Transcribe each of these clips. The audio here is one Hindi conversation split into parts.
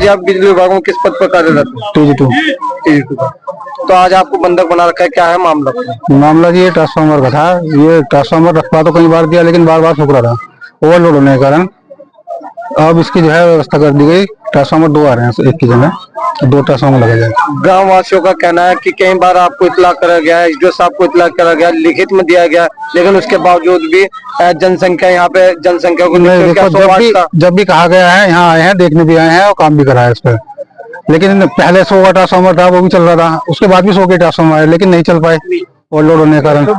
आप बिजली विभाग में किस पद पर कार्यरत हैं? TG2 का। तो आज आपको बंधक बना रखा है, क्या है मामला? मामला जी ये ट्रांसफार्मर का था। ये ट्रांसफार्मर रखवा तो कई बार दिया, लेकिन बार बार सूख रहा था ओवरलोड होने के कारण। अब इसकी जो है व्यवस्था कर दी गई। ट्रांसफार्मर 2 आ रहे हैं, एक की जगह 2 ट्रांसफार्मर लगे जाए। गाँव वासियों का कहना है कि कई बार आपको इतला करा गया, एसडीओ साहब को इतला करा गया, लिखित में दिया गया, लेकिन उसके बावजूद भी जनसंख्या यहाँ पे जनसंख्या को जब भी कहा गया है, यहाँ आए हैं, देखने भी आए हैं और काम भी करा है इस पर। लेकिन पहले 100 का ट्रांसफार्मर था, वो भी चल रहा था। उसके बाद भी 100 के ट्रांसफार्मर आए, लेकिन नहीं चल पाए ओवरलोड होने के कारण। तो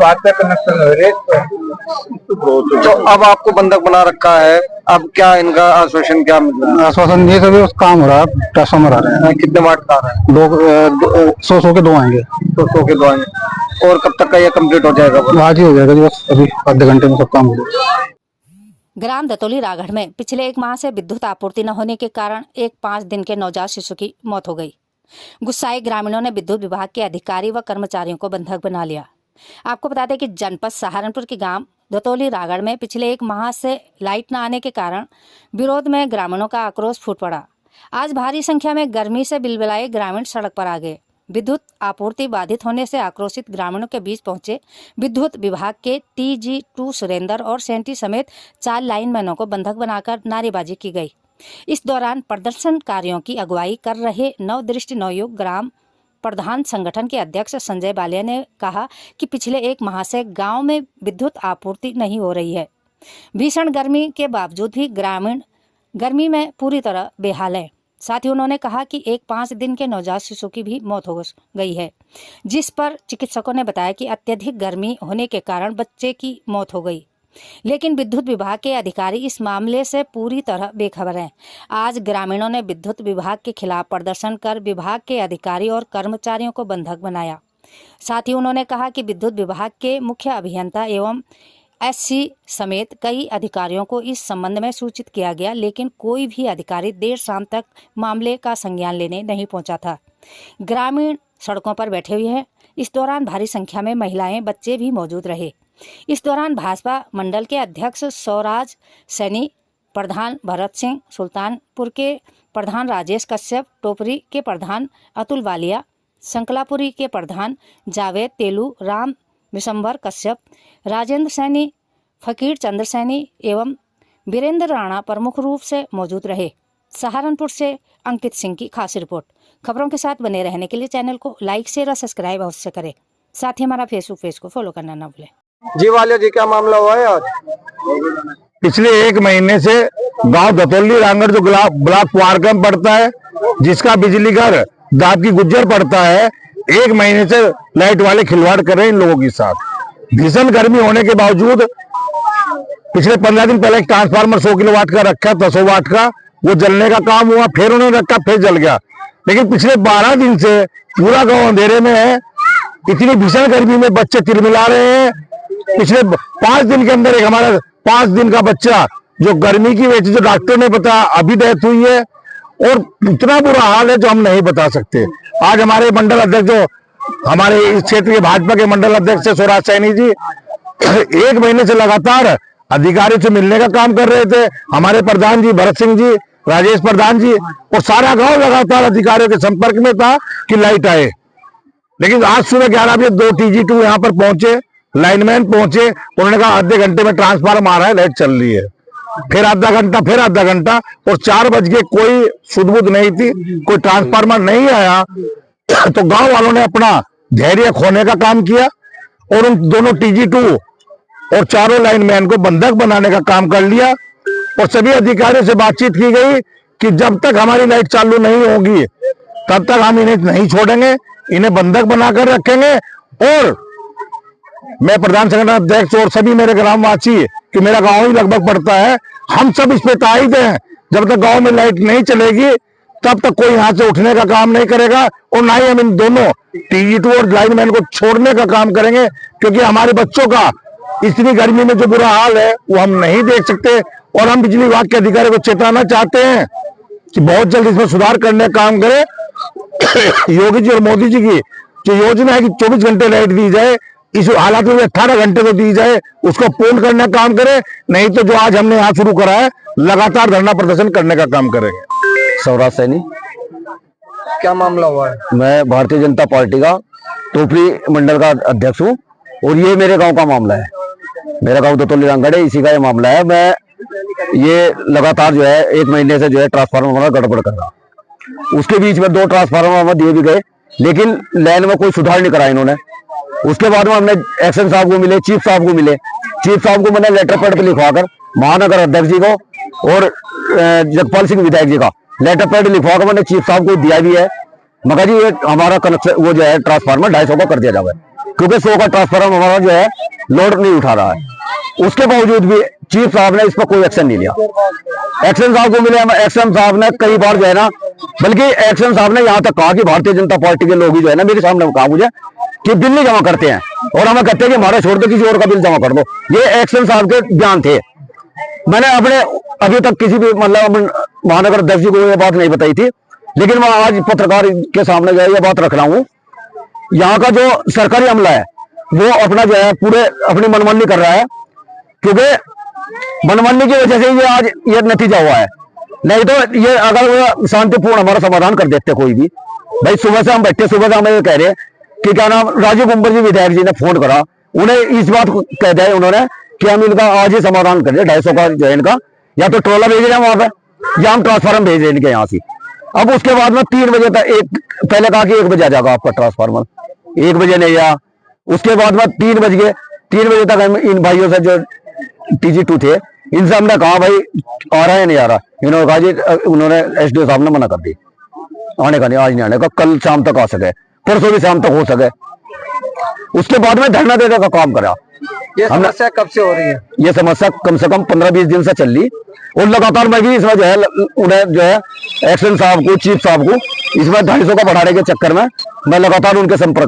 अब आपको बंधक बना रखा है, अब क्या इनका आश्वासन क्या मिला? आश्वासन ये सभी काम हो रहा है। ट्रांसफार्मर आ रहे हैं। कितने वाट का आ रहा है? 100 के 2 आएंगे। 100 के 2 आएंगे। और कब तक का ये कंप्लीट हो जाएगा? आज ही हो जाएगा जी, बस अभी आधे घंटे में सब काम हो जाएगा। ग्राम दतौली रागढ़ में पिछले 1 माह से विद्युत आपूर्ति न होने के कारण एक 5 दिन के नवजात शिशु की मौत हो गई। गुस्साए ग्रामीणों ने विद्युत विभाग के अधिकारी व कर्मचारियों को बंधक बना लिया। आपको बता दें कि जनपद सहारनपुर के गांव दतौली रागढ़ में पिछले 1 माह से लाइट न आने के कारण विरोध में ग्रामीणों का आक्रोश फूट पड़ा। आज भारी संख्या में गर्मी से बिलबिलाए ग्रामीण सड़क पर आ गए। विद्युत आपूर्ति बाधित होने से आक्रोशित ग्रामीणों के बीच पहुंचे विद्युत विभाग के TG2 सुरेंद्र और सेंटी समेत 4 लाइनमैनों को बंधक बनाकर नारेबाजी की गई। इस दौरान प्रदर्शनकारियों की अगुवाई कर रहे नवदृष्टि नवयुग ग्राम प्रधान संगठन के अध्यक्ष संजय बालिया ने कहा कि पिछले 1 माह से गांव में विद्युत आपूर्ति नहीं हो रही है। भीषण गर्मी के बावजूद भी ग्रामीण गर्मी में पूरी तरह बेहाल है। साथ ही उन्होंने कहा कि एक 5 दिन के नवजात शिशु की भी मौत हो गई है, जिस पर चिकित्सकों ने बताया कि अत्यधिक गर्मी होने के कारण बच्चे की मौत हो गई। लेकिन विद्युत विभाग के अधिकारी इस मामले से पूरी तरह बेखबर हैं। आज ग्रामीणों ने विद्युत विभाग के खिलाफ प्रदर्शन कर विभाग के अधिकारी और कर्मचारियों को बंधक बनाया। साथ ही उन्होंने कहा कि विद्युत विभाग के मुख्य अभियंता एवं SC समेत कई अधिकारियों को इस संबंध में सूचित किया गया, लेकिन कोई भी अधिकारी देर शाम तक मामले का संज्ञान लेने नहीं पहुंचा था। ग्रामीण सड़कों पर बैठे हुए हैं। इस दौरान भारी संख्या में महिलाएं, बच्चे भी मौजूद रहे। इस दौरान भाजपा मंडल के अध्यक्ष सौराज सैनी, प्रधान भरत सिंह, सुल्तानपुर के प्रधान राजेश कश्यप, टोपरी के प्रधान अतुल वालिया, संकलापुरी के प्रधान जावेद तेलू, राम विशंबर कश्यप, राजेंद्र सैनी, फकीर चंद्र सैनी एवं वीरेंद्र राणा प्रमुख रूप से मौजूद रहे। सहारनपुर से अंकित सिंह की खास रिपोर्ट। खबरों के साथ बने रहने के लिए चैनल को लाइक, शेयर और सब्सक्राइब अवश्य करें। साथ ही हमारा फेसबुक पेज को फॉलो करना न भूलें। जी वालिया जी, क्या मामला हुआ है आज? पिछले 1 महीने से गांव दतौली रांगड़ जो ब्लॉक वारकम पड़ता है, जिसका बिजली घर दाद की गुज्जर पड़ता है, 1 महीने से लाइट वाले खिलवाड़ कर रहे हैं इन लोगों के साथ। भीषण गर्मी होने के बावजूद पिछले 15 दिन पहले एक ट्रांसफार्मर 100 किलोवाट का रखा था, 100 वाट का, वो जलने का काम हुआ, फिर उन्होंने रखा, फिर जल गया। लेकिन पिछले 12 दिन से पूरा गांव अंधेरे में है। इतनी भीषण गर्मी में बच्चे तिलमिला रहे हैं। पिछले 5 दिन के अंदर एक हमारा 5 दिन का बच्चा जो गर्मी की वजह से, जो डॉक्टर ने बताया, अभी डेथ हुई है। और इतना बुरा हाल है जो हम नहीं बता सकते। आज हमारे मंडल अध्यक्ष, जो हमारे इस क्षेत्र के भाजपा के मंडल अध्यक्ष है सौराज सैनी जी, 1 महीने से लगातार अधिकारी से मिलने का काम कर रहे थे। हमारे प्रधान जी भरत सिंह जी, राजेश प्रधान जी, और सारा गांव लगातार अधिकारियों के संपर्क में था कि लाइट आए। लेकिन आज सुबह 11 बजे 2 TG2 यहाँ पर पहुंचे, लाइनमैन पहुंचे, उन्होंने कहा आधे घंटे में ट्रांसफार्मर आ रहा है, लाइट चल रही है। फिर आधा घंटा, फिर आधा घंटा, और 4 बज के कोई सुध-बुध नहीं थी, कोई ट्रांसफार्मर नहीं आया। तो गांव वालों ने अपना धैर्य खोने का काम किया और उन दोनों TG2 और 4 लाइनमैन को बंधक बनाने का काम कर लिया। और सभी अधिकारियों से बातचीत की गई कि जब तक हमारी लाइट चालू नहीं होगी तब तक हम इन्हें नहीं छोड़ेंगे, इन्हें बंधक बनाकर रखेंगे। और मैं प्रधान संगठन अध्यक्ष और सभी मेरे ग्रामवासी, कि मेरा गांव ही लगभग पड़ता है, हम सब इस पे तायद हैं। जब तक गांव में लाइट नहीं चलेगी तब तक कोई यहाँ से उठने का काम नहीं करेगा, और ना ही हम इन दोनों TG2 और लाइनमैन को छोड़ने का काम करेंगे। क्योंकि हमारे बच्चों का इतनी गर्मी में जो बुरा हाल है वो हम नहीं देख सकते। और हम बिजली विभाग के अधिकारी को चेताना चाहते हैं कि बहुत जल्द इसमें सुधार करने का काम करें। योगी जी और मोदी जी की जो योजना है कि 24 घंटे लाइट दी जाए, इस हालात में 18 घंटे को दी जाए, उसको पूर्ण करने का काम करें। नहीं तो जो आज हमने यहाँ शुरू करा है, लगातार धरना प्रदर्शन करने का काम करेंगे। स्वराज सैनी। क्या मामला हुआ है? मैं भारतीय जनता पार्टी का टोपरी मंडल का अध्यक्ष हूँ और ये मेरे गांव का मामला है। मेरा गांव दतौली रांगड़ है, इसी का ये मामला है। मैं ये लगातार जो है 1 महीने से जो है ट्रांसफार्मर हमारा गड़बड़ कर रहा। उसके बीच में 2 ट्रांसफार्मर हमें दिए भी गए, लेकिन लाइन में कोई सुधार नहीं करा इन्होंने। उसके बाद में हमने एक्शन साहब को मिले, चीफ साहब को मिले। चीफ साहब को मैंने लेटर पैड पे लिखवाकर महानगर अध्यक्ष जी को और जगपाल सिंह विधायक जी का लेटर पैड लिखवाकर मैंने चीफ साहब को दिया भी है। मगर जी ये हमारा कनेक्शन वो जो है ट्रांसफार्मर 250 का कर दिया जाए, क्योंकि 100 का ट्रांसफार्मर हमारा जो है लोड नहीं उठा रहा है। उसके बावजूद भी चीफ साहब ने इस पर कोई एक्शन नहीं लिया। एक्शन साहब को मिले, एक्शन साहब ने कई बार जो है ना, बल्कि एक्शन साहब ने यहाँ तक कहा कि भारतीय जनता पार्टी के लोग ही जो है ना मेरे सामने कहा मुझे कि बिल नहीं जमा करते हैं और हमें कहते हैं कि हमारा छोड़ दो, किसी और का बिल जमा कर दो। ये एक्शन साहब के बयान थे। मैंने अपने अभी तक किसी भी मतलब महानगर अध्यक्ष जी को ये बात नहीं बताई थी, लेकिन मैं आज पत्रकार के सामने जो है ये बात रख रहा हूँ। यहाँ का जो सरकारी अमला है वो अपना जो है पूरे अपनी मनमानी कर रहा है, क्योंकि मनमानी की वजह से ये आज ये नतीजा हुआ है। नहीं तो ये अगर वो शांतिपूर्ण हमारा समाधान कर देते कोई भी, भाई सुबह से हम बैठे, सुबह से हमें ये कह रहे कि क्या नाम राजू कुंबर जी विधायक जी ने फोन करा, उन्हें इस बात को कह दिया उन्होंने कि हम इनका आज ही समाधान करें 250 का जो है इनका, या तो ट्रोला भेज रहे हैं वहां पे या हम ट्रांसफार्मर भेज रहे हैं इनके यहाँ से। अब उसके बाद में 3 बजे तक पहले कहा कि 1 बजे आ जाएगा आपका ट्रांसफार्मर, 1 बजे नहीं आया। उसके बाद में 3 बज गए, 3 बजे तक हम इन भाइयों से जो TG2 थे इनसे हमने कहा भाई आ रहा है नहीं आ रहा, इन्होंने कहा जी उन्होंने SDO साहब ने मना कर दी आने का, नहीं आज नहीं आने का, कल शाम तक आ सके, परसों भी शाम तक हो सके। उसके बाद में धरना देने का काम करा। ये समस्या कब से हो रही है? ये समस्या कम से कम 15-20 दिन से चल रही और लगातार मैं भी इसमें जो है उन्हें जो है एक्शन साहब को, चीफ साहब को इसमें 250 का बढ़ाने के चक्कर में मैं लगातार उनके संपर्क में।